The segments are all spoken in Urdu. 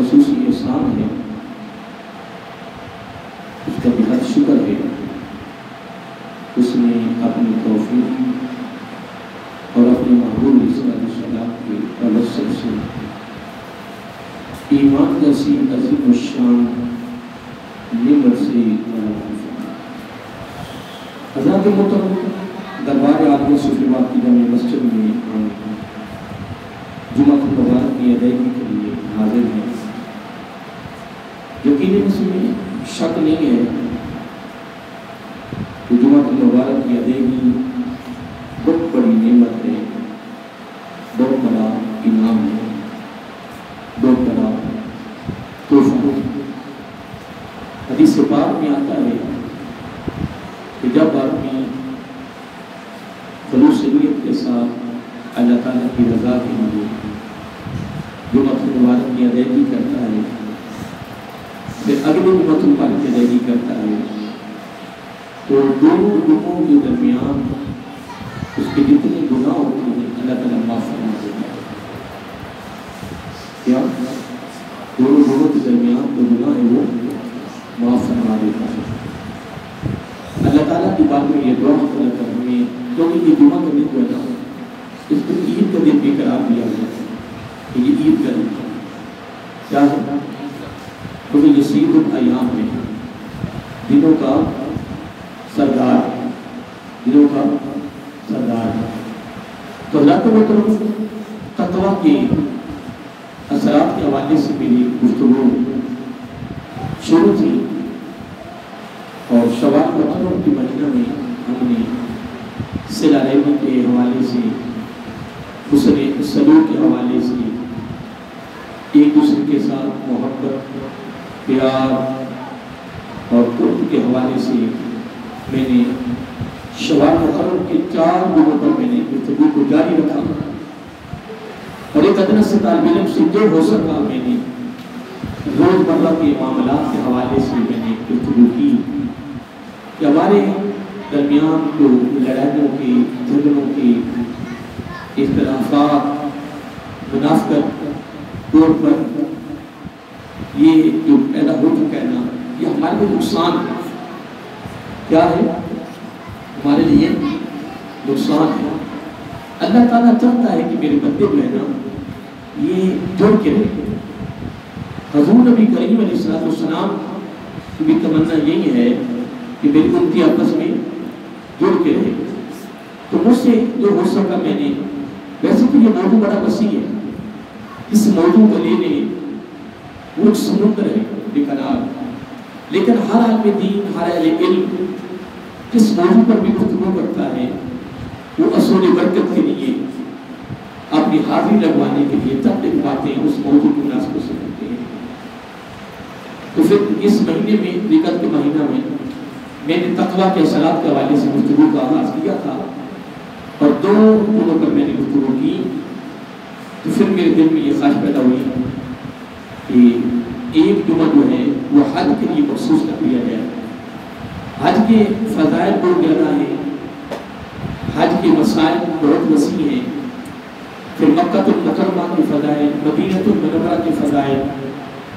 خصوصی احسان ہے، اس کا بہت شکر ہے۔ اس نے اپنی توفیق اور اپنے محبوب السلام کے توسط سے ایمان جیسی عظیم الشان نعمت سے حضرات محترم دربار عالیہ صوفیہ کی جامع مسجد میں جمعہ مبارک کی ادائیگی کے لیے حاضر ہیں۔ یقیناً اس میں شک نہیں ہے کہ جمعہ مبارک کی ادائیگی بہت بڑی نعمت ہے، بہت بڑا انعام ہے، بہت بڑا تحفہ ہے۔ حدیث پاک میں آتا ہے کہ جب آدمی خلوص نیت کے ساتھ اللہ تعالیٰ کی رضا کے لیے جمعہ مبارک کی ادائیگی کرتا ہے، پھر اگلے جمعہ مبارک کی ادائیگی کرتا ہے، تو دونوں جمعوں کے درمیان اس کے جتنے گناہ ہوتے ہیں اللہ تعالیٰ معاف فرما دیتا ہے۔ کیا دونوں جمعوں کے درمیان جو گناہ ہے وہ معاف فرما دیتا ہے۔ اللہ تعالیٰ کی بات میں یہ دعا اللہ تعالیٰ ہمیں، کیونکہ یہ جمعہ کا دن جو ہے نا، اس کو عید کا دن بھی قرار دیا گیا ہے کہ یہ عید کا دن کیا ہے، کیونکہ یہ سید الایام ہے، دنوں کا سردار، دنوں کا سردار ہے۔ تو اللہ کو محترم تقویٰ کے اثرات کے حوالے سے میری گفتگو شروع تھی، اور شوال محرم کے مہینہ میں ہم نے صلہ رحمی کے حوالے سے، حسن سلوک کے حوالے سے، ایک دوسرے کے ساتھ محبت، پیار اور قرب کے حوالے سے میں نے شوال محرم کے 4 دنوں پر میں نے گفتگو کو جاری رکھا، اور ایک ادنا سے طالب علم سے جو ہو سکا میں نے روزمرہ کے معاملات کے حوالے سے میں نے گفتگو کی کہ ہمارے درمیان جو لڑائیوں کی، جھگڑوں کی، اختلافات، منافقت طور پر یہ جو پیدا ہو چکا ہے نا، یہ ہمارے لیے نقصان ہے۔ کیا ہے؟ ہمارے لیے نقصان ہے۔ اللہ تعالیٰ چاہتا ہے کہ میرے بندے جو ہے نا یہ جڑ کے رہے۔ حضور نبی کریم علیہ السلام کی بھی تمنا یہی ہے کہ میری امتی آپس میں جڑ کے رہے۔ تو مجھ سے جو ہو سکا میں نے، ویسے تو یہ موضوع بڑا وسیع ہے، اس موضوع کو لینے وہ سمندر ہے بےقرار، لیکن ہر عالم دین، ہر اہل علم جس موضوع پر بھی گفتگو کرتا ہے وہ اصول برکت کے لیے، اپنی حاضری لگوانے کے لیے تب تک باتیں اس موضوع کی مناسبت سے کرتے ہیں۔ تو پھر اس مہینے میں، ذکر کے مہینہ میں نے تقویٰ کے اثرات کے حوالے سے گفتگو کا آغاز کیا تھا، اور 2 دنوں پر میں نے گفتگو کی، تو پھر میرے دل میں یہ خواہش پیدا ہوئی کہ ایک جمعہ جو ہے وہ حج کے لیے مخصوص کر دیا جائے۔ حج کے فضائل بہت زیادہ ہیں، حج کے مسائل بہت وسیع ہیں، پھر مکہ المکرمہ کے فضائل، مدینہ المنورہ کے فضائل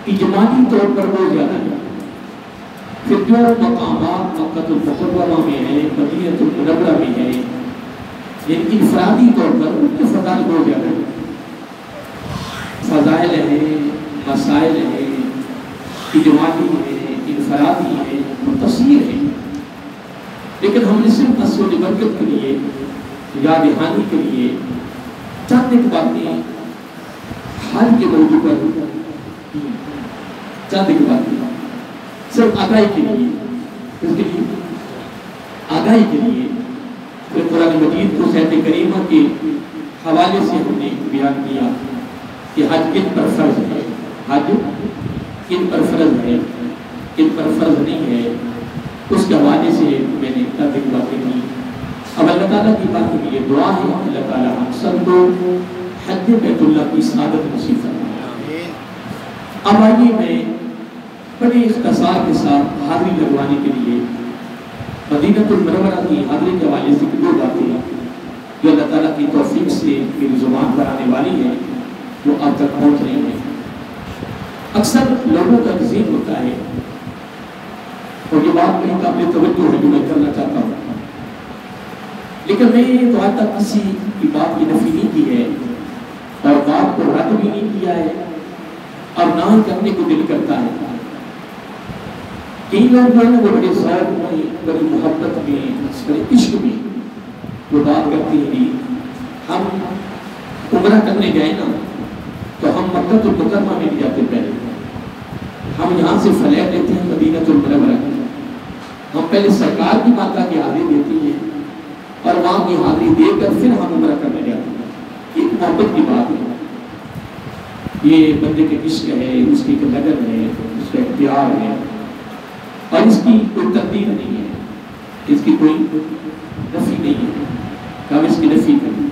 اجمالی طور پر بہت زیادہ ہیں، پھر جو مقامات مکہ المکرمہ میں ہیں، مدینہ المنورہ میں ہیں، یعنی انفرادی طور پر ان کے فضائل بہت زیادہ ہیں، فضائل ہیں، مسائل ہیں، اجمالی ہیں، انفرادی ہیں، متصیر ہیں، لیکن ہم نے صرف اصول برکت کے لیے، یاد دہانی کے لیے چند ایک باتیں حج کے موضوع پر، چند ایک باتیں صرف آگاہی کے لیے، اس کے لیے آگاہی کے لیے پھر قرآن مجید کو صحت کریمہ کے حوالے سے ہم نے بیان کیا کہ حج کن پر فرض ہے، حج کن پر فرض ہے، کن پر فرض نہیں ہے، اس کے حوالے سے میں نے چند ایک باتیں کی۔ اب اللہ تعالیٰ کی بات میں یہ دعا ہے، اللہ تعالیٰ ہم سب کو حج بیت اللہ کی سعادت نصیب فرمائے۔ اب آئیے میں بڑے اختصار کے ساتھ حاضری لگوانے کے لیے مدینہ المنورہ کی حاضری کے حوالے سے 2 باتیں جو اللہ تعالیٰ کی توفیق سے میری زبان پر آنے والی ہے وہ آپ تک پہنچ رہی ہیں۔ اکثر لوگوں کا ذہن ہوتا ہے، اور یہ بات میری قابل توجہ ہے جو میں کرنا چاہتا ہوں، لیکن میں نے تو آج تک کسی کی بات کی نفی نہیں کی ہے اور بات کو رد بھی نہیں کیا ہے اور نہ ہی کرنے کو دل کرتا ہے۔ کئی لوگ جو ہے نا وہ بڑے ذوق میں، بڑی محبت میں، بڑے عشق میں وہ بات کرتے ہیں، ہم عمرہ کرنے گئے نا تو ہم مکہ المکرمہ میں نہیں جاتے، پہلے ہم یہاں سے فلیٹ لیتے ہیں مدینہ المنورہ، ہم پہلے سرکار کی ماتا کی حاضری دیتی ہیں اور وہاں کی حاضری دے کر پھر ہم عمرہ کرنے جاتے ہیں۔ ایک محبت کی بات ہے، یہ بندے کے عشق ہے، اس کی ایک لگن ہے، اس کا ایک پیار ہے، اور اس کی کوئی تردید نہیں ہے، اس کی کوئی نفی نہیں ہے کہ ہم اس کی نفی کریں۔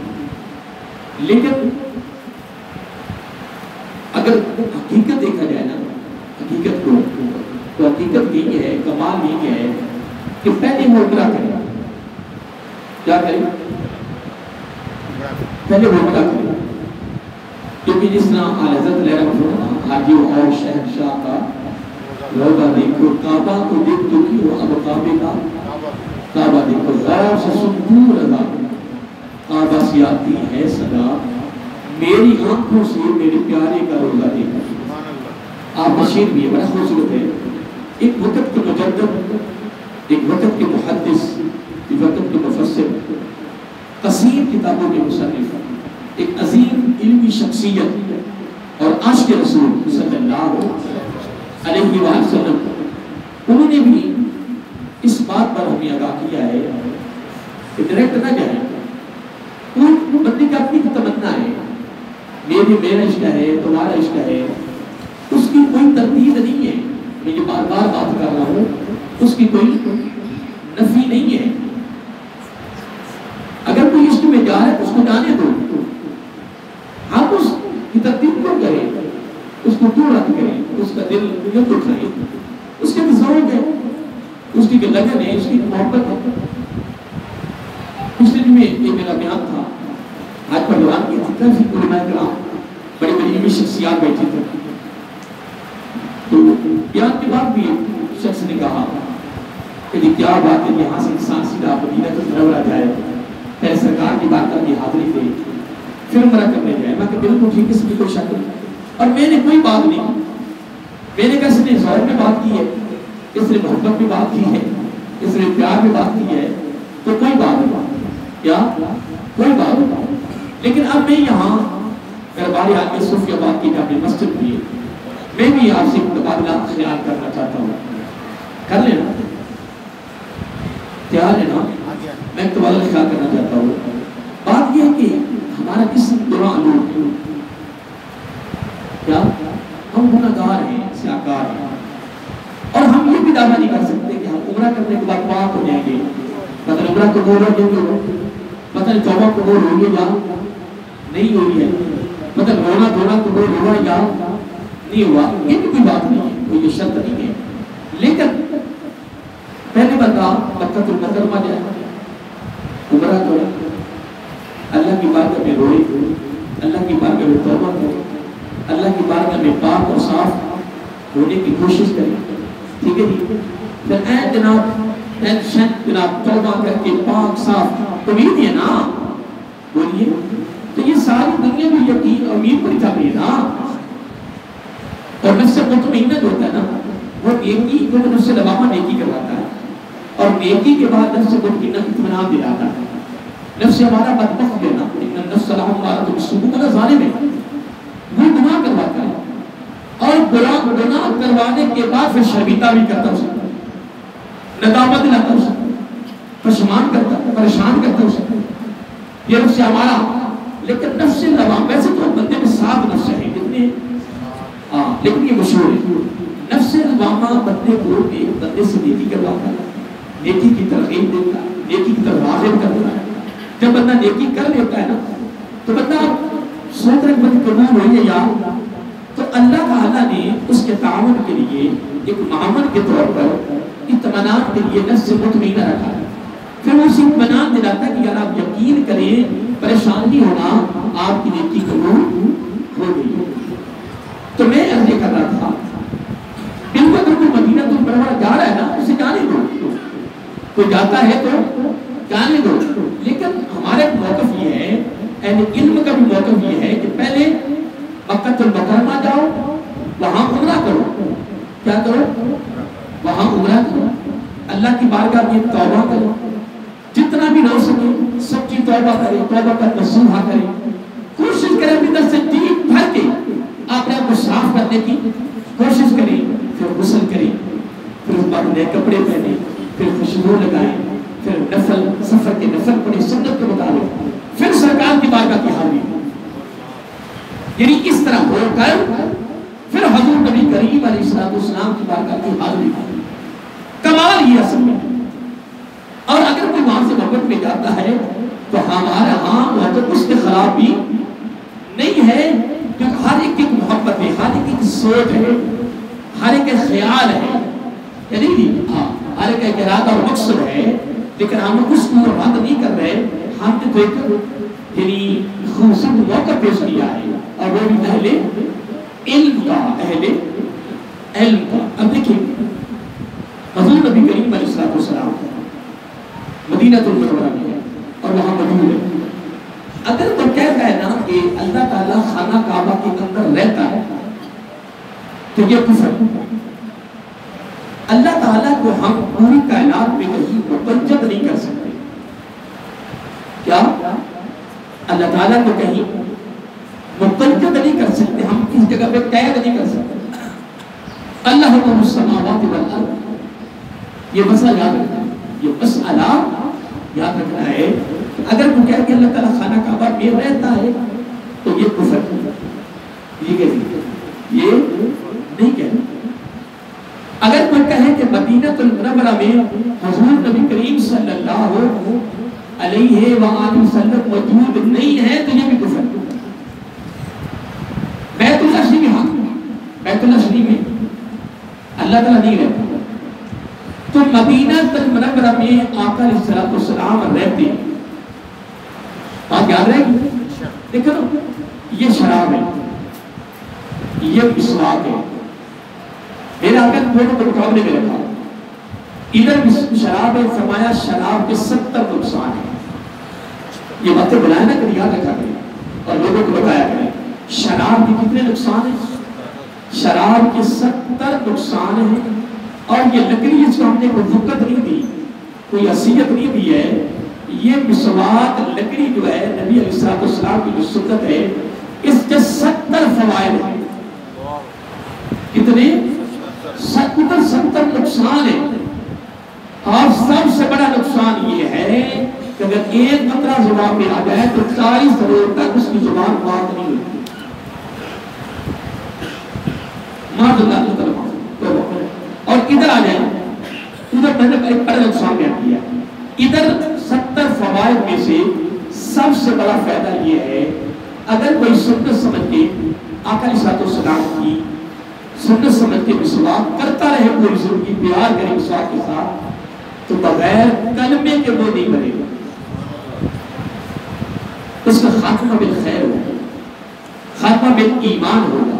لیکن اگر حقیقت دیکھا جائے نا، حقیقت کو، تو حقیقت یہی ہے، کمال یہی ہے کہ پہلے وہ عمرہ کریں۔ کیا کریں؟ پہلے وہ عمرہ کریں، کیونکہ جس طرح اعلی حضرت علیہ رحمۃ حاجیوں اور شہنشاہ کا روضہ دیکھو، کعبہ کو دیکھ تو کیوں، اب کعبے کا کعبہ دیکھو، غور سے سن رضا، کعبہ سے آتی ہے صدا، میری آنکھوں سے میرے پیارے کا روضہ دیکھو۔ آپ بشیر بھی ہے، بڑا خوبصورت ہے، ایک وقت کے مجدد، ایک وقت کے محدث، ایک وقت کے مفسر، کثیر کتابوں کے مصنف، ایک عظیم علمی شخصیت اور عاشق رسول صلی اللہ علیہ وآلہ وسلم، انہوں نے بھی اس بات پر ہمیں آگاہ کیا ہے کہ ڈائریکٹ نہ جائیں، ان بندے کی اپنی تمنا ہے، میرا عشق ہے، تمہارا عشق ہے، اس کی کوئی تردید نہیں ہے، میں یہ بار بار بات کر رہا ہوں، اس کی کوئی نفی نہیں ہے۔ اگر کوئی عشق میں جا رہا ہے تو اس کو جانے دو، ہم اس کی تردید کیوں کریں، اس کو کیوں رد کریں، اس کا دل کیوں دکھائیں، اس کے ذوق ہے، اس کی لگن ہے، اس کی محبت ہے۔ پچھلے دن میں ایک میرا بیان تھا، آج پر بیان کیا تھا، کافی علماء کرام، بڑی بڑی علمی شخصیات بیٹھی تھی، تو بیان کے بعد بھی ایک شخص نے کہا کہ جی کیا بات ہے، یہاں سے انسان سیدھا مدینہ المنورہ جائے، پہلے سرکار کی بارگاہ کی حاضری دے، پھر عمرہ کرنے جائے۔ میں کہ بالکل ٹھیک، اس میں کوئی شک نہیں، اور میں نے کوئی بات نہیں، میں نے کہا اس نے ذوق میں بات کی ہے، اس نے محبت میں بات کی ہے، اس نے پیار میں بات کی ہے، تو کوئی بات نہیں، کیا کوئی بات نہیں۔ لیکن اب میں یہاں دربار عالیہ صوفیہ آباد کی جامع مسجد بھی ہے، میں بھی آپ سے تبادلہ خیال کرنا چاہتا ہوں، کر لینا، کیا لینا، میں تبادلہ خیال کرنا چاہتا ہوں۔ بات یہ ہے کہ ہمارا کس دوران لوگ کیا ہم گناہگار ہیں، سیاکار ہیں، اور ہم یہ بھی دعویٰ نہیں کر سکتے کہ ہم عمرہ کرنے کے بعد پاک ہو جائیں گے، مطلب عمرہ قبول ہو جائیں گے، مطلب توبہ قبول ہوئی ہے یا نہیں ہوئی ہے، مطلب رونا دھونا قبول ہوا یا نہیں ہوا، یہ بھی کوئی بات نہیں ہے، کوئی یہ شرط نہیں ہے۔ لیکن پہلے بتا مکہ المکرمہ جائے، عمرہ کرے، اللہ کی بارگاہ میں روئے، اللہ کی بارگاہ میں توبہ کرے، اللہ کی بارگاہ میں پاک اور صاف ہونے کی کوشش کریں، ٹھیک ہے جی؟ پھر اے جناب توبہ کر کے پاک صاف امید ہے نا، بولیے، تو یہ ساری دنیا میں یقین اور امید پر چل رہی ہے نا، اور نفس مطمئنہ جو ہوتا ہے نا، وہ نیکی جو نفس لوامہ نیکی کرواتا ہے، اور نیکی کے بعد نفس مطمئنہ اطمینان دلاتا ہے۔ نفس ہمارا بدبخت ہے نا، ان النفس لامارۃ بالسوء، کا ظالم ہے، وہ گناہ کرواتا ہے، اور گناہ کروانے کے بعد پھر شرمندہ بھی کرتا اسے، ندامت دلاتا اسے، پشیمان کرتا، پریشان کرتا اسے، یہ نفس ہمارا۔ لیکن نفس لوامہ، ویسے تو بندے میں 7 نفس ہیں، کتنے؟ لیکن یہ مشہور ہے، نفس لوامہ بندے کو ایک بندے سے نیکی کرواتا ہے، نیکی کی ترغیب دیتا ہے، نیکی کی طرف راغب کرتا ہے۔ جب بندہ نیکی کر لیتا ہے نا تو بندہ سوچ رکھ بندی قبول ہوئی ہے یا، تو اللہ تعالیٰ نے اس کے تعاون کے لیے ایک معامل کے طور پر اطمینان کے لیے نفس مطمئنہ رکھا ہے، پھر وہ اسے اطمینان دلاتا ہے کہ یار آپ یقین کریں، پریشان نہیں ہونا، آپ کی نیکی قبول ہو گئی۔ تو میں عرض کر رہا تھا کوئی جاتا ہے تو جانے دو، لیکن ہمارے موقف یہ ہے، اہل علم کا بھی موقف یہ ہے کہ پہلے مکہ المکرمہ جاؤ، وہاں عمرہ کرو، کیا کرو؟ وہاں عمرہ کرو، اللہ کی بارگاہ میں توبہ کرو، جتنا بھی ہو سکے سب کی توبہ کرے، توبہ کا نصوحہ کرے، کوشش کریں اپنی طرف سے جی بھر کے اپنے آپ کو صاف کرنے کی کوشش کریں، پھر غسل کریں، پھر اس بعد نئے کپڑے پہنے، پھر خوشبو لگائیں، پھر نفل سفر کے نفل پڑھیں سنت کے مطابق، پھر سرکار کی بارگاہ کی حاضری، یعنی اس طرح ہو کر پھر حضور نبی کریم علیہ السلام کی بارگاہ کی حاضری، کمال یہ اصل میں۔ اور اگر کوئی وہاں سے محبت میں جاتا ہے تو ہمارا وہاں تو اس کے خلاف بھی نہیں ہے، کیونکہ ہر ایک کی محبت ہے، ہر ایک کی سوچ ہے، ہر ایک کا خیال ہے، یعنی ہر ایک کا ارادہ اور مقصد ہے، لیکن ہم اس کو رد نہیں کر رہے، ہم نے تو ایک یعنی خوبصورت موقع پیش کیا ہے، اور وہ بھی اہل علم کا، اہل علم کا۔ اب دیکھیں حضور نبی کریم علیہ السلام مدینہ المنورہ میں ہے اور وہاں موجود ہے۔ اگر تو کہتا ہے نا کہ اللہ تعالیٰ خانہ کعبہ کے اندر رہتا ہے تو یہ کفر ہے۔ اللہ تعالیٰ کو ہم پوری کائنات میں کہیں مقید نہیں کر سکتے، کیا؟ اللہ تعالیٰ کو کہیں مقید نہیں کر سکتے، ہم کس جگہ پہ قید نہیں کر سکتے۔ اللہ رب السماوات والارض، یہ مسئلہ یاد رکھنا، یہ مسئلہ یاد رکھنا ہے۔ اگر کوئی کہہ کہ اللہ تعالیٰ خانہ کعبہ میں رہتا ہے تو یہ کفر ہے، یہ کہتے یہ نہیں کہنا۔ اگر کوئی کہے کہ مدینہ المنورہ میں حضور نبی کریم صلی اللہ علیہ وآلہ وسلم موجود نہیں ہے تو یہ بھی کفر ہے۔ بیت اللہ شریف میں، بیت اللہ شریف میں اللہ تعالیٰ نہیں رہتا، تو مدینہ المنورہ میں آقا علیہ السلام رہتے ہیں۔ آپ یاد رہے گی؟ دیکھو یہ شراب ہے، یہ مسواک ہے، میرے آقا نے دونوں کو مقابلے میں رکھا، ادھر شراب ہے، فرمایا شراب کے 70 نقصان ہیں۔ یہ باتیں بلائے نا کہ یاد رکھا کریں اور لوگوں کو بتایا کریں، شراب کے کتنے نقصان ہیں؟ شراب کے 70 نقصان ہیں، اور یہ لکڑی اس کو ہم نے کوئی وقت نہیں دی، کوئی حیثیت نہیں دی ہے، یہ مسواک لکڑی جو ہے نبی علیہ السلام کی جو سنت ہے، اس کے 70 فوائد ہیں۔ کتنے؟ 70 نقصان ہیں، اور سب سے بڑا نقصان یہ ہے کہ اگر ایک قطرہ زبان میں آ جائے تو 40 روز تک اس کی زبان بات نہیں ہوتی۔ ماد اللہ تعالیٰ، اور ادھر آ جائے، ادھر میں نے ایک بڑا نقصان بیان کیا، ادھر 70 فوائد میں سے سب سے بڑا فائدہ یہ ہے، اگر کوئی سنت سمجھ کے آقا علیہ السلام کی سنت سمجھ کے مسواک کرتا رہے پوری زندگی، پیار کرے مسواک کے ساتھ، تو بغیر کلمے کے وہ نہیں بنے گا، اس کا خاتمہ بالخیر ہوگا، خاتمہ بالایمان ہوگا،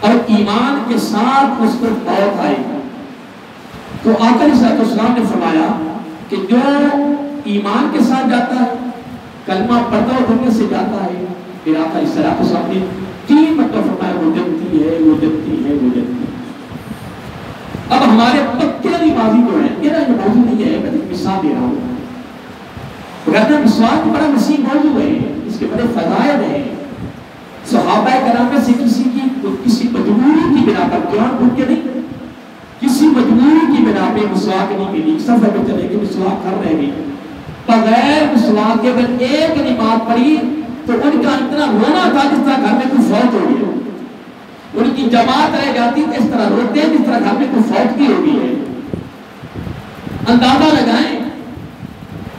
اور ایمان کے ساتھ اس پر موت آئے گا۔ تو آقا علیہ السلام نے فرمایا کہ جو ایمان کے ساتھ جاتا ہے، کلمہ پڑھتا ہو دنیا سے جاتا ہے، پھر آقا علیہ السلام نے 3 مرتبہ فرمایا وہ جنتی ہے، وہ جنتی ہے، وہ جنتی ہے۔ اب ہمارے پکے والی بازی جو ہے، میرا یہ موضوع نہیں ہے، میں ایک مثال دے رہا ہوں، کہتے ہیں مسواک بڑا وسیع موضوع ہے، اس کے بڑے فضائل ہیں، صحابہ کرام میں سے کسی مجبوری کی بنا پر، قرآن پڑھ کے نہیں، کسی مجبوری کی بنا پہ مسواک نہیں ملی، سفر میں چلے گئے مسواک کر رہے ہیں، بغیر مسواک کے اگر ایک نماز پڑھی تو ان کا اتنا رونا تھا جس طرح گھر میں کوئی فوت ہو گیا، ان کی جماعت رہ جاتی اس طرح روتے ہیں جس طرح گھر میں کوئی فوت کی ہوگی ہے۔ اندازہ لگائیں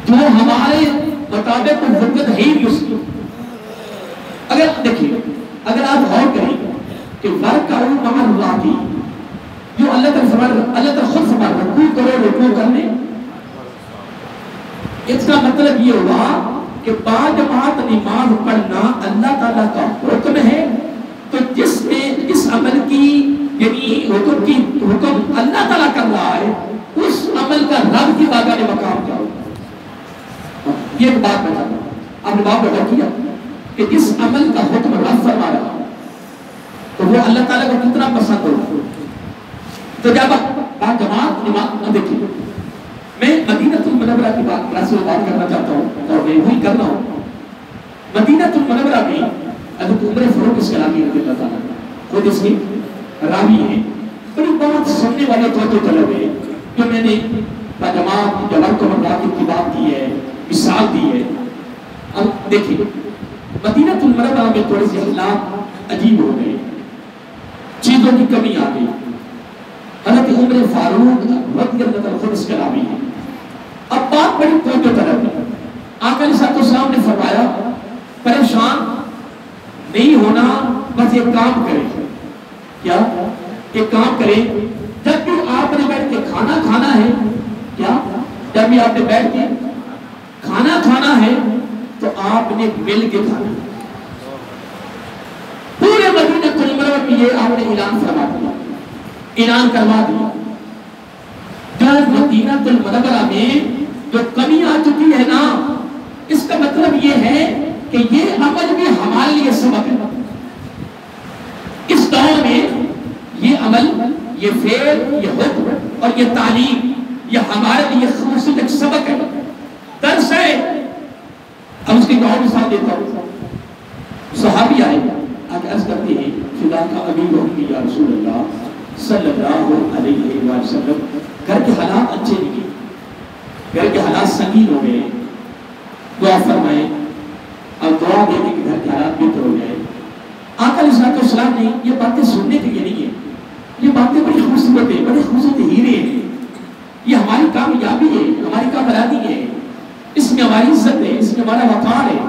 جو ہمارے مطابق کوئی وقت ہے ہی اس کی۔ اگر دیکھیے، اگر آپ غور کریں کہ وَرْكَعُوا مَعَ الرَّاكِعِينَ، جو اللہ تعالیٰ خود فرماتا ہے رکوع کرو، رکوع کرنے، اس کا مطلب یہ ہوا کہ باجماعت نماز پڑھنا اللہ تعالیٰ کا حکم ہے، تو جس عمل کی یعنی حکم اللہ تعالیٰ کر رہا ہے اس عمل کا رب کی بارگاہ میں مقام کیا ہوگا؟ یہ ایک بات بتا دوں، آپ نے بات بتا کیا کہ جس عمل کا حکم رب فرما رہا تو وہ اللہ تعالیٰ کو کتنا پسند ہوگا۔ تو جب آپ جماعت نہ دیکھیں، میں مدینہ المنورہ کی بات بات کرنا چاہتا ہوں اور میں وہی کر رہا ہوں۔ مدینہ المنورہ میں حضرت عمر فاروق اسکلانی رضی اللہ تعالیٰ خود اس کی راوی ہے، بڑی بات سننے والے تو طلب ہے جو میں نے جماعت جوہر کو کی کتاب دی ہے، مثال دی ہے۔ اب دیکھیں مدینہ المنورہ میں تھوڑے سے حالات عجیب ہو گئے، چیزوں کی کمی آ گئی۔ حضرت عمر فاروق رضی اللہ عنہ خود اس کے راوی ہیں۔ اب بات بڑی توجہ طلب ہے۔ آقا علیہ السلام نے فرمایا پریشان نہیں ہونا، بس ایک کام کریں۔ کیا؟ ایک کام کریں، جب بھی آپ نے بیٹھ کے کھانا کھانا ہے، کیا؟ جب بھی آپ نے بیٹھ کے کھانا کھانا ہے تو آپ نے مل کے کھانا۔ پورے مدینہ المنورہ میں یہ آپ نے اعلان فرما دیا، اعلان کروا دیا۔ جب مدینہ المنورہ میں جو کمی آ چکی ہے نا، اس کا مطلب یہ ہے کہ یہ عمل بھی ہمارے لیے سبق ہے۔ اس دور میں یہ عمل، یہ فعل، یہ حکم اور یہ تعلیم، یہ ہمارے لیے خصوصی ایک سبق ہے، درس ہے۔ اب اس کی ایک اور مثال دیتا ہوں۔ صحابی آئے آگے عرض کرتے ہیں خدا کا امین ہوگی یا رسول اللہ صلی اللہ علیہ وسلم، گھر کے حالات اچھے نہیں ہیں، گھر کے حالات سنگین ہو گئے، دعا فرمائیں۔ اب دعا دینے کے گھر کے حالات بہتر ہو جائے۔ آقا علیہ السلام نے یہ باتیں سننے کے لیے نہیں ہے، یہ باتیں بڑی خوبصورت ہیں، بڑے خوبصورت ہیرے ہیں، یہ ہماری کامیابی ہے، ہماری کامیابی ہے، اس میں ہماری عزت ہے، اس میں ہمارا وقار ہے،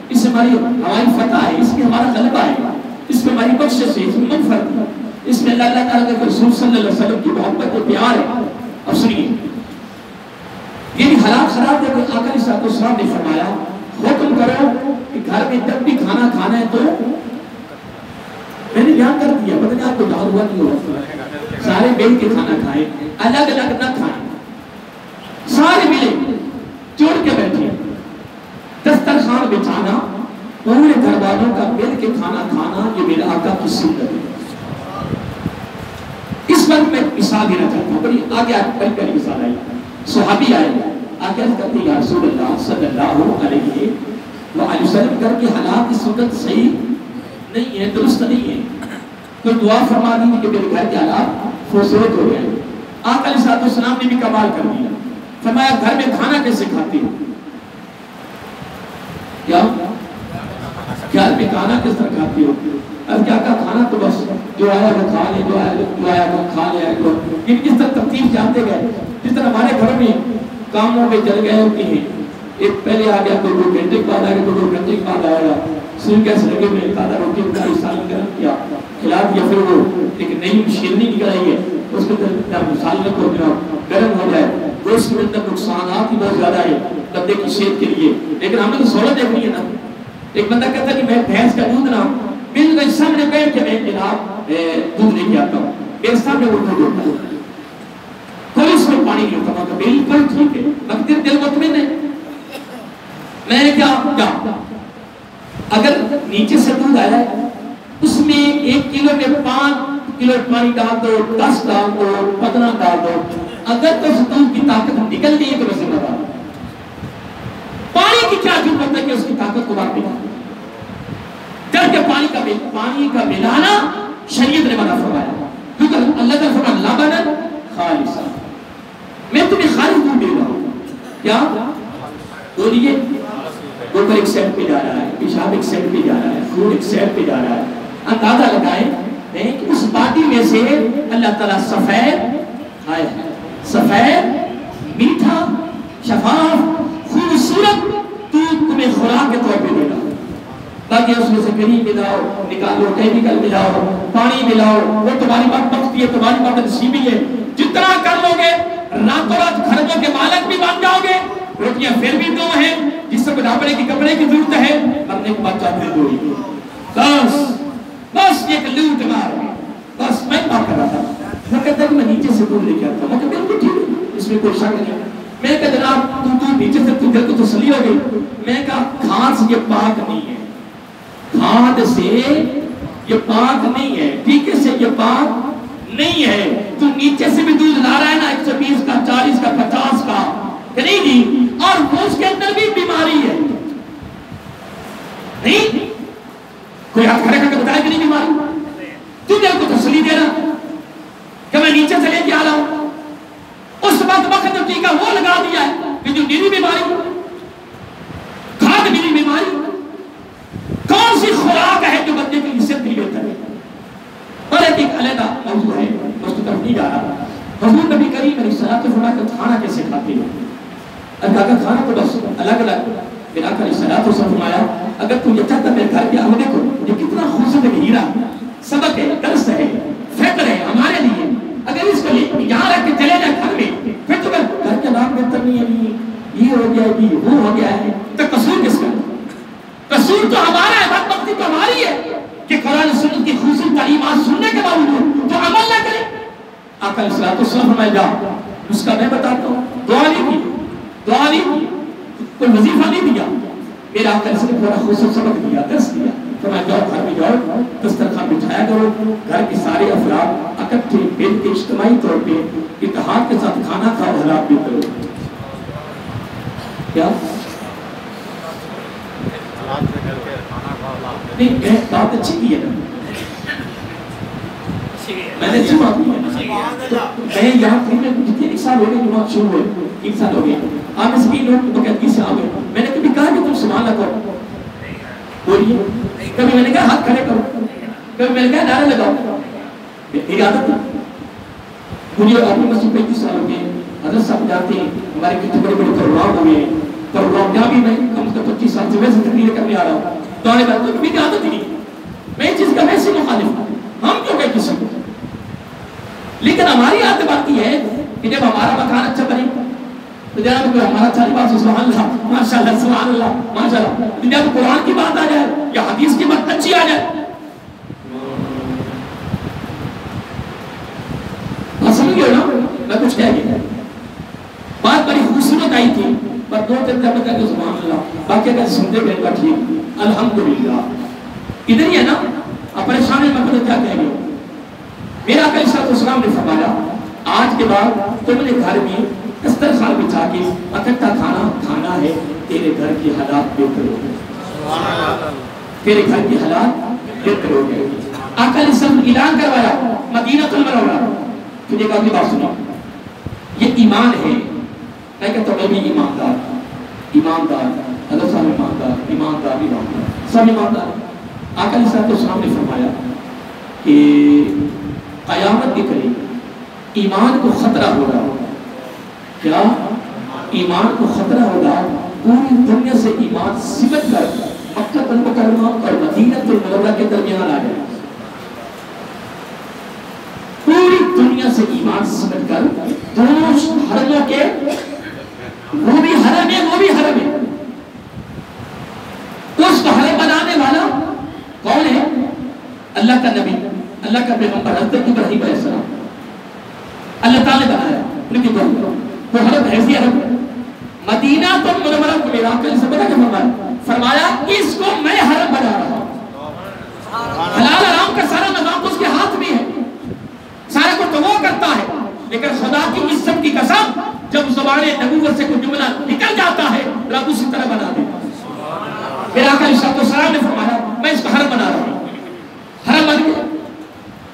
اس میں ہماری فتح ہے، اس میں ہمارا غلبہ ہے، اس میں ہماری بخشش ہے، اس میں مغفرت ہے، اس میں اللہ تعالیٰ کے رسول صلی اللہ علیہ وسلم کی محبت و پیار ہے۔ اب سنیے، یہ بھی حالات خراب ہے کہ آقا علیہ السلام نے فرمایا حکم کرو کہ گھر میں جب بھی کھانا کھانا ہے تو میں نے بیان کر دیا، پتہ نہیں آپ کو یاد ہوا نہیں ہوا، سارے بیٹھ کے کھانا کھائیں، الگ الگ نہ کھائیں، سارے ملے جوڑ کے بیٹھے، دسترخوان بچھانا، پورے گھر والوں کا مل کے کھانا کھانا، یہ میرے آقا کی سنت ہے۔ اس وقت میں مثال دینا چاہتا ہوں، بڑی آگے بڑی پیاری مثال آئی۔ صحابی آئے آگے کہتے ہیں یا رسول اللہ صلی اللہ علیہ وسلم، گھر کے حالات اس وقت صحیح نہیں ہے، درست نہیں ہے، تو دعا فرما دی کہ میرے گھر کے حالات خوبصورت ہو گئے۔ آقا علیہ السلام نے بھی کمال کر دیا، فرمایا گھر میں کھانا کیسے کھاتے ہو؟ کیا گھر میں کھانا کس طرح کھاتے ہو؟ اب کیا کھانا تو بس جو آیا وہ کھا لے، جو آیا وہ کھا لے، کس طرح ترتیب جانتے گئے، جس طرح ہمارے گھروں میں کاموں میں چل گئے ہوتے ہیں، ایک پہلے آ گیا تو 2 گھنٹے کے بعد آ گیا تو 2 گھنٹے کے بعد آئے گا، سن گیس لگے میں آدھا روٹی بتائی سالن گرم کیا کھلا دیا، پھر وہ ایک نئی شیرنی نکل آئی ہے، اس کے اندر سالن کو گرم ہو جائے، گوشت کے اندر نقصانات ہی بہت زیادہ ہے بندے کی صحت کے لیے، لیکن ہم نے تو سہولت دیکھنی ہے نا۔ ایک بندہ کہتا ہے کہ میں بھینس کا دودھ نہ بالکل سامنے بیٹھ کے میں جناب دودھ لے کے آتا ہوں، میرے سامنے وہ دودھ ہوتا ہے، کوئی اس میں پانی نہیں ہوتا، میں بالکل ٹھیک ہے، مگر دل مطمئن ہے۔ میں نے کیا اگر نیچے سے دودھ آیا ہے اس میں 1 کلو میں 5 کلو پانی ڈال دو، 10 ڈال دو، 15 ڈال دو، اگر تو اس دودھ کی طاقت نکل گئی ہے تو ویسے بتا دو، پانی کی کیا ضرورت ہے کہ اس کی طاقت کو باقی نہ جب کہ پانی کا ملانا شریعت نے منع فرمایا، کیونکہ اللہ تعالیٰ فرمایا لبنا خالصا، میں تمہیں خالص دودھ دے رہا ہوں۔ کیا بولیے؟ گوبر ایک سیٹ پہ جا رہا ہے، پیشاب ایک سیٹ پہ جا رہا ہے، خون ایک سیٹ پہ جا رہا ہے، اندازہ لگائیں کہ اس باٹی میں سے اللہ تعالیٰ سفید میٹھا شفاف خوبصورت دودھ تمہیں خوراک کے طور پہ دے گا، باقی اس میں سے کریم ملاؤ، نکالو، کیمیکل ملاؤ، پانی ملاؤ، وہ تمہاری بات بختی ہے، تمہاری بات نصیبی ہے، جتنا کر لو گے راتوں رات خرچوں کے مالک بھی بن جاؤ گے۔ روٹیاں پھر بھی 2 ہیں، جس سے بناپنے کی کپڑے کی ضرورت ہے، مرنے کے بعد چاہتے 2 ہی، بس ایک لوٹ مار، بس میں بات کر رہا تھا، میں کہتا کہ میں نیچے سے دودھ لے کے آتا ہوں، میں کہتا بالکل ٹھیک ہے، اس میں کوئی شک نہیں. میں کہا جناب تو نیچے سے دل کو تسلی ہو گئی. میں کہا کھاد سے یہ پاک نہیں ہے, کھاد سے یہ پاک نہیں ہے, ٹھیکے سے یہ پاک نہیں ہے. تو نیچے سے بھی دودھ لا رہا ہے نا 120 کا 40 کا 50 کا کہ نہیں جی, اور وہ اس کے اندر بھی بیماری ہے. نہیں کوئی ہاتھ کھڑے کر کے بتایا کہ نہیں بیماری, تو دل کو تسلی دے رہا کہ میں نیچے سے لے کے آ رہا ہوں. اس وقت جو ٹیکہ وہ لگا دیا ہے کہ جو نیری بیماری, کھاد نیری بیماری, کون سی خوراک ہے جو بندے کی عزت نہیں ہوتا ہے. اور ایک علیحدہ موضوع ہے, اس کی طرف نہیں جا رہا. حضور نبی کریم علیہ الصلوۃ والسلام کا کھانا کیسے کھاتے ہیں؟ اللہ کا کھانا تو بس الگ الگ. پھر آقا علیہ الصلوۃ والسلام فرمایا اگر تو یہ چاہتا میرے گھر کے آؤ, دیکھو یہ کتنا خوبصورت ہیرا, سبق ہے, درس ہے, فکر ہے ہمارے لیے. اگر اس کو یہاں رکھ کے چلے جائے گھر میں, پھر تو گھر کے نام بہتر نہیں ہے, یہ ہو گیا ہے, وہ ہو گیا ہے, تو قصور کس کا؟ قصور تو ہمارا ہے, بدبختی تو ہماری ہے کہ قرآن سنت کی خوبصورت تعلیمات سننے کے باوجود تو عمل نہ کرے. آقا علیہ الصلوۃ والسلام فرمایا جا, اس کا میں بتاتا ہوں, دعا نہیں کی, دعا نہیں کی, کوئی وظیفہ نہیں دیا, میرے آقا علیہ السلام نے پورا خوبصورت سبق دیا, درس دیا. فرمایا جاؤ گھر میں جاؤ, دسترخوان بچھایا کرو, گھر کے سارے افراد اکٹھے مل کے اجتماعی طور پہ اتحاد کے ساتھ کھانا کھاؤ, حالات بھی کرو. کیا نہیں میں بات اچھی کی ہے نا, میں نے اچھی بات کی ہے. میں یہاں کتنے سال ہو گئے جماعت شروع ہوئے, 3 سال ہو گئے. آپ اس بھی لوگ بقیدگی سے آ گئے. میں نے کبھی کہا کہ تم سبحان اللہ کرو, بولیے. کبھی میں نے کہا ہاتھ کھڑے کرو, کبھی میں نے کہا نعرے لگاؤ. میری عادت ہے. مجھے اپنی مسجد 35 سال ہو گئے. حضرت صاحب جاتے ہیں, ہمارے کتنے بڑے بڑے پروگرام ہوئے ہیں, پروگرام جہاں بھی میں کم سے کم 25 سال سے ویسے تقریر کرنے آ رہا ہوں. دعائیں کرتا ہوں, میری عادت ہی نہیں, میں اس چیز کا ویسے مخالف ہوں. ہم کیوں کہ کسی کو, لیکن ہماری عادت بات یہ ہے کہ جب ہمارا مکان اچھا بنے تو جناب کوئی ہمارا چالی بات سبحان اللہ ماشاء اللہ سبحان اللہ ماشاء اللہ, جب قرآن کی بات آ جائے یا حدیث کی بات اچھی آ جائے, سمجھ گئے نا میں کچھ کہہ گیا. بات بڑی خوبصورت آئی تھی, پر 2-3 دفعہ کہہ کے سبحان اللہ, باقی اگر سنتے گئے گا ٹھیک الحمدللہ. ادھر ہی ہے نا, اب پریشان ہے میں کیا کہہ گیا. میرا آقا علیہ السلام نے فرمایا آج کے بعد تم نے گھر میں دسترخوان بچھا کے اکٹھا کھانا کھانا ہے, تیرے گھر کی حالات بہتر ہو گئے, تیرے گھر کی حالات بہتر ہو گئے. آقا علیہ السلام نے اعلان کروایا مدینہ المنورہ. تجھے کہا کہ بات سنو, یہ ایمان ہے. میں کہتا ہوں میں بھی ایماندار, ایماندار, حضرت صاحب ایماندار, ایماندار, ایماندار, سب ایماندار. آقا علیہ السلام نے فرمایا کہ قیامت کے قریب ایمان کو خطرہ ہوگا. کیا ایمان کو خطرہ ہوگا؟ پوری دنیا سے ایمان سمٹ کر مکہ المکرمہ اور مدینہ المنورہ کے درمیان آ جائے. پوری دنیا سے ایمان سمٹ کر دونوں حرموں کے, وہ بھی حرم ہے وہ بھی حرم ہے. اس کو حرم بنانے والا کون ہے؟ اللہ کا نبی, اللہ کا پیغمبر حضرت ابراہیم علیہ السلام. اللہ تعالی نے بنایا ان کی دعا. وہ حرم ایسی حرم ہے. مدینہ تو منورہ کو میرا آقا سے پتہ کیا فرمایا اس کو میں حرم بنا رہا ہوں. حلال حرام کا سارا نظام اس کے ہاتھ میں ہے, سارے کو تو وہ کرتا ہے. لیکن خدا کی عزت کی قسم جب زبان نبوت سے کوئی جملہ نکل جاتا ہے رب اسی طرح بنا دیتا ہے. میرا آقا علیہ السلام نے فرمایا میں اس کو حرم بنا رہا ہوں. حرم بن گیا.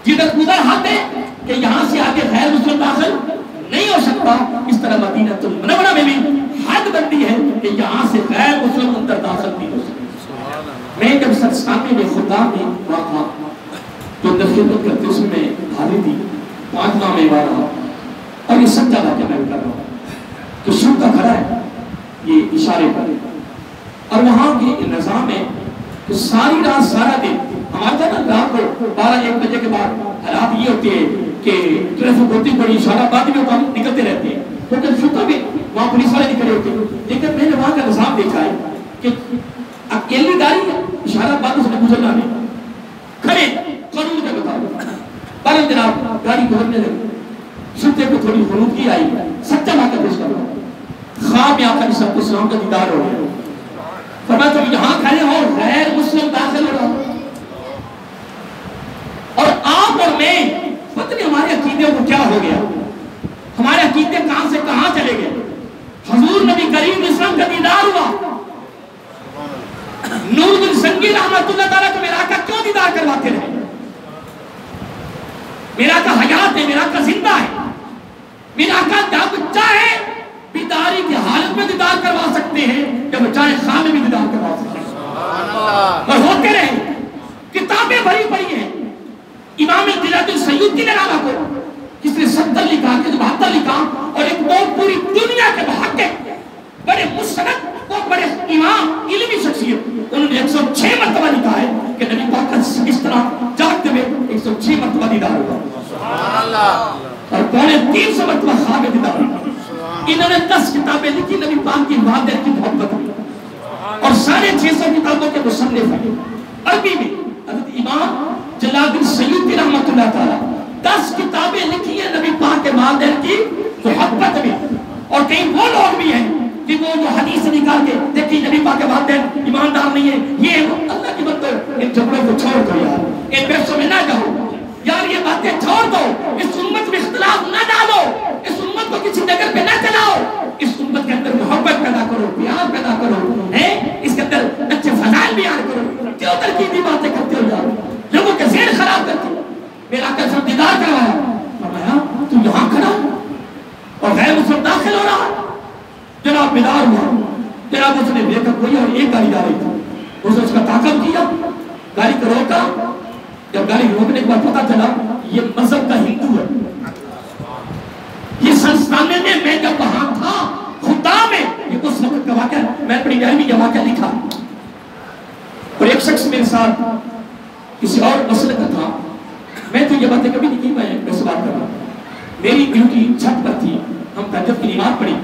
جدھر ادھر ہاتھ ہے کہ یہاں سے آگے غیر مسلم داخل نہیں ہو سکتا, اس طرح مدینہ المنورہ میں بھی حد بندی ہے کہ یہاں سے غیر مسلم اندر داخل نہیں ہو سکتا. میں جب سرسانے میں خدام میں واقع تو خدمت کرتے اس میں حاضر تھی 5 ماہ میں رہا, اور یہ سچا واقعہ میں کر رہا ہوں. تو شروع کھڑا ہے یہ اشارے پر, اور وہاں کے نظام ہے تو ساری رات سارا دن ہمارا تھا نا, رات کو 12-1 بجے کے بعد حالات یہ ہوتے ہیں کہ ٹریفک ہوتی بڑی اشارہ بعد میں کام نکلتے رہتے ہیں, تو شروع بھی وہاں پولیس والے نکلے ہوتے ہیں. لیکن میں نے وہاں کا نظام دیکھا ہے کہ اکیلی گاڑی ہے, اشارہ بعد اس نے گزرنا نہیں, کھڑے قانون کے بتاؤ پر جناب گاڑی گزرنے لگے, جوتے کو تھوڑی خنودگی آئی، سچا لا کر پیش کرو، خواب میں آقا علیہ السلام کا دیدار ہو گیا، فرمایا تم یہاں کھڑے ہو، غیر مسلم داخل ہو رہا، اور آپ اور میں پتہ نہیں ہمارے عقیدے کو کیا ہو گیا، ہمارے عقیدے کہاں سے کہاں چلے گئے. حضور نبی کریم اسلام کا دیدار ہوا. نور الدین سنگی رحمت اللہ تعالیٰ کو میرا آقا کیوں دیدار کرواتے رہے؟ میرا آقا حیات ہے، میرا آقا زندہ ہے، میرا آقا جب چاہے بیداری کی حالت میں دیدار کروا سکتے ہیں، جب چاہے خواب میں بھی دیدار کروا سکتے ہیں، اور ہوتے رہے. کتابیں بھری پڑی ہیں. امام الجلاد السیوطی نے نام کو جس نے 70 لکھا کہ 72 لکھا، اور ایک وہ پوری دنیا کے محقق بڑے مستند وہ بڑے امام علمی شخصیت، انہوں نے 106 مرتبہ لکھا ہے کہ نبی پاک کا اس طرح جاگتے ہوئے 106 مرتبہ دیدار ہوا، اور پونے 300 مرتبہ خواب میں دیدار ہوا. انہوں نے 10 کتابیں لکھی نبی پاک کی والدہ کی محبت میں، اور 650 کتابوں کے مصنف ہیں عربی میں. حضرت امام جلال الدین سیوطی رحمت اللہ تعالیٰ 10 کتابیں لکھی ہیں نبی پاک کے والدین کی محبت میں. اور کئی وہ لوگ بھی ہیں کہ وہ جو حدیث سے نکال کے دیکھیں نبی پاک کے والدین ایماندار نہیں ہے، یہ اللہ کی بندو، ان جھگڑوں کو چھوڑ دو یار، ان بحثوں میں نہ جاؤ یار، یہ باتیں چھوڑ دو، اس امت میں اختلاف نہ ڈالو، اس امت کو کسی جگہ پہ نہ چلاؤ، اس امت کے اندر محبت پیدا کرو، پیار پیدا کرو، اس کے اندر اچھے فضائل بیان کرو. کیوں ترکیبی باتیں کرتے ہو یار، لوگوں کے ذہن خراب کرتے ہو. میرا آقا صرف دیدار کروایا، فرمایا تو یہاں کھڑا اور غیر مسلم داخل ہو رہا. جناب بیدار ہوا، جناب اس نے بیک اپ ہوئی اور ایک گاڑی جا رہی تھی، اس نے اس کا تعاقب کیا، گاڑی کو روکا. جب گاڑی روکنے کے بعد پتا چلا یہ مذہب کا ہندو ہے. یہ سنستانے میں جب وہاں تھا خدا میں، یہ اس وقت کا واقعہ، میں اپنی ڈائری میں یہ واقعہ لکھا. اور ایک شخص میرے ساتھ کسی اور مسئلے کا تھا، میں تو یہ باتیں کبھی نہیں کی، میں سے بات کر رہا ہوں. میری ڈیوٹی چھت پر تھی، ہم تہجد کی نماز پڑھی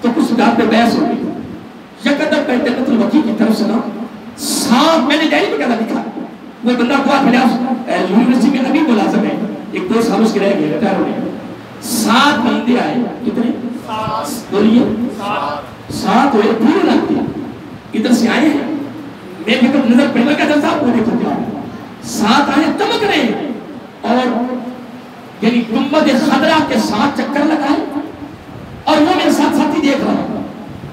تو کچھ جگہ پہ بحث ہو گئی. یکدم پینٹنت الوکیل کی طرف سے نا ساتھ، میں نے ڈائری میں کہنا لکھا، وہ بندہ دعا پھیلا یونیورسٹی میں ابھی ملازم ہے، 1-2 سال اس کے رہ گئے، ریٹائر ہو گئے. 7 بندے آئے، کتنے؟ بولیے 7 ہوئے، پورے لگتے ادھر سے آئے ہیں. میں بھی کب نظر پڑھنے کا جلسہ وہ دیکھو کیا 7 آئے چمک رہے ہیں، اور یعنی گنبد خضرا کے 7 چکر لگائے، اور وہ میرے ساتھ ساتھی دیکھ رہا ہے.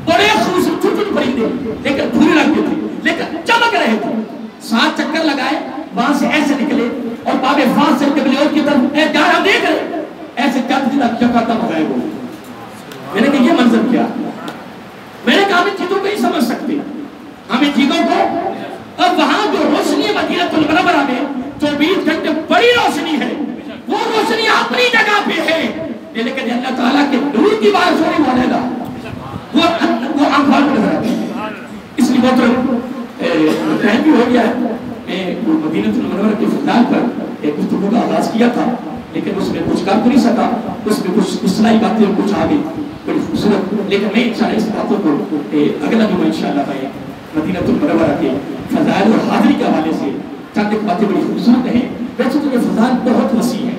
بڑے خوبصورت چھوٹے پرندے لیکن پورے رنگ کے تھے، لیکن چمک رہے تھے. 7 چکر لگائے، وہاں سے ایسے نکلے اور باب فاس سے قبلے اور کی طرف جا رہا دیکھ رہے، ایسے چلتے چلتے چکاتا بغائے وہ. میں نے کہا یہ منظر کیا؟ میں نے کہا ہمیں چیزوں کو ہی سمجھ سکتے، ہمیں چیزوں کو. اب وہاں جو روشنی ہے مدینہ المنورہ میں 24 گھنٹے بڑی روشنی ہے، وہ روشنی اپنی جگہ پہ ہے، لیکن اللہ تعالیٰ کے نور کی بارش ہو رہی ہونے گا، وہ آنکھوں میں نظر آتی ہے. اس لیے بہت ٹائم بھی ہو گیا ہے. میں مدینہ المنورہ کے فضائل پر ایک گفتگو کا آغاز کیا تھا، لیکن اس میں کچھ کر نہیں سکا، اس میں کچھ اصلاحی باتیں کچھ آ گئی بڑی خوبصورت. لیکن میں انشاءاللہ اس باتوں کو اگلا جمعہ انشاءاللہ میں مدینہ المنورہ کے فضائل اور حاضری کے حوالے سے چند ایک باتیں بڑی خوبصورت ہیں. ویسے تو یہ فضائل بہت وسیع ہیں،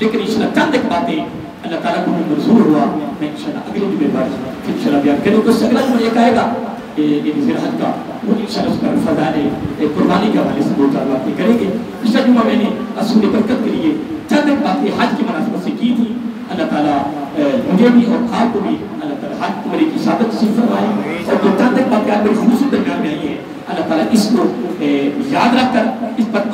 لیکن انشاءاللہ چند ایک باتیں اللہ تعالیٰ کو منظور ہوا میں انشاءاللہ اگلے جمعے پر انشاءاللہ بیان کروں. تو اگلا جمعہ یہ کہے گا ذرحت کا، وہ انشاءاللہ اس پر فضائل قربانی کے حوالے سے 2-4 باتیں کریں گے. پچھلا جمعہ میں نے اصول برکت کے لیے چند ایک باتیں حج کی مناسبت سے کی تھی. اللہ تعالیٰ مجھے بھی اور آپ کو بھی اللہ تعالیٰ حج عمرے کی سعادت نصیب فرمائے. اور جو چند ایک باتیں آپ بڑی خصوصی درمیان میں آئی ہیں، اللہ تعالیٰ اس کو یاد رکھ کر اس پر